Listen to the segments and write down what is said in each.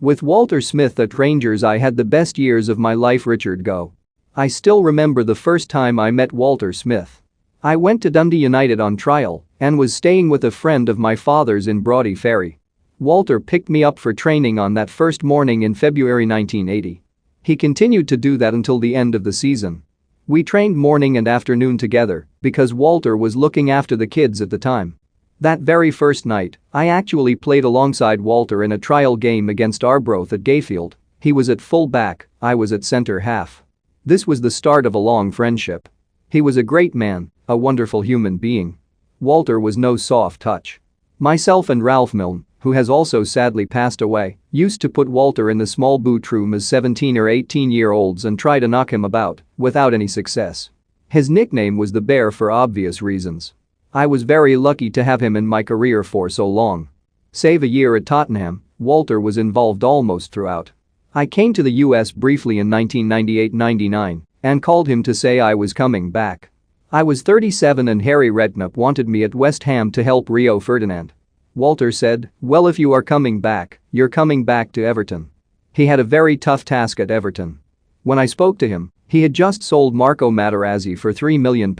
With Walter Smith at Rangers I had the best years of my life. Richard Gough. I still remember the first time I met Walter Smith. I went to Dundee United on trial and was staying with a friend of my father's in Broughty Ferry. Walter picked me up for training on that first morning in February 1980. He continued to do that until the end of the season. We trained morning and afternoon together because Walter was looking after the kids at the time. That very first night, I actually played alongside Walter in a trial game against Arbroath at Gayfield. He was at full back, I was at centre half. This was the start of a long friendship. He was a great man, a wonderful human being. Walter was no soft touch. Myself and Ralph Milne, who has also sadly passed away, used to put Walter in the small boot room as 17 or 18-year-olds and try to knock him about, without any success. His nickname was the Bear for obvious reasons. I was very lucky to have him in my career for so long. Save a year at Tottenham, Walter was involved almost throughout. I came to the US briefly in 1998-99 and called him to say I was coming back. I was 37 and Harry Redknapp wanted me at West Ham to help Rio Ferdinand. Walter said, "Well, if you are coming back, you're coming back to Everton." He had a very tough task at Everton. When I spoke to him, he had just sold Marco Materazzi for £3 million.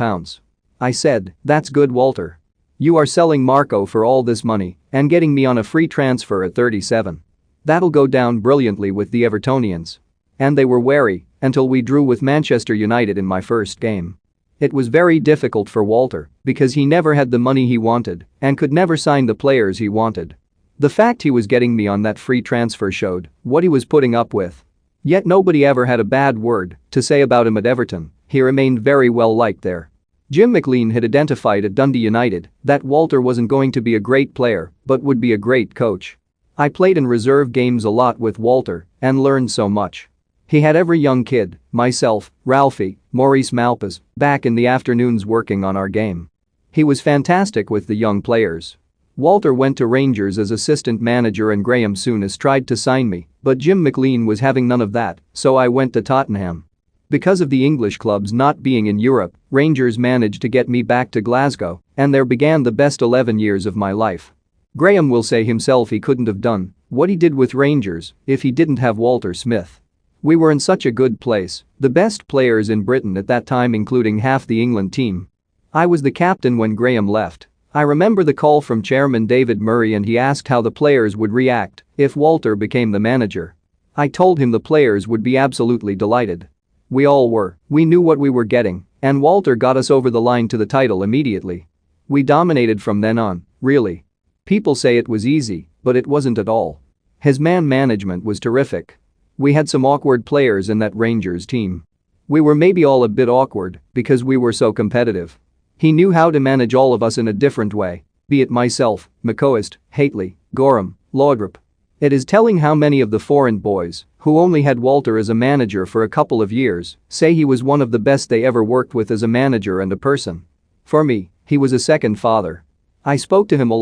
I said, "That's good, Walter. You are selling Marco for all this money and getting me on a free transfer at 37. That'll go down brilliantly with the Evertonians." And they were wary until we drew with Manchester United in my first game. It was very difficult for Walter because he never had the money he wanted and could never sign the players he wanted. The fact he was getting me on that free transfer showed what he was putting up with. Yet nobody ever had a bad word to say about him at Everton. He remained very well liked there. Jim McLean had identified at Dundee United that Walter wasn't going to be a great player but would be a great coach. I played in reserve games a lot with Walter and learned so much. He had every young kid, myself, Ralphie, Maurice Malpas, back in the afternoons working on our game. He was fantastic with the young players. Walter went to Rangers as assistant manager and Graham Souness tried to sign me, but Jim McLean was having none of that, so I went to Tottenham. Because of the English clubs not being in Europe, Rangers managed to get me back to Glasgow, and there began the best 11 years of my life. Graham will say himself he couldn't have done what he did with Rangers if he didn't have Walter Smith. We were in such a good place, the best players in Britain at that time including half the England team. I was the captain when Graham left. I remember the call from Chairman David Murray and he asked how the players would react if Walter became the manager. I told him the players would be absolutely delighted. We all were, we knew what we were getting, and Walter got us over the line to the title immediately. We dominated from then on, really. People say it was easy, but it wasn't at all. His man management was terrific. We had some awkward players in that Rangers team. We were maybe all a bit awkward because we were so competitive. He knew how to manage all of us in a different way, be it myself, McCoist, Haitley, Gorham, Laudrup. It is telling how many of the foreign boys, who only had Walter as a manager for a couple of years, say he was one of the best they ever worked with as a manager and a person. For me, he was a second father. I spoke to him a lot.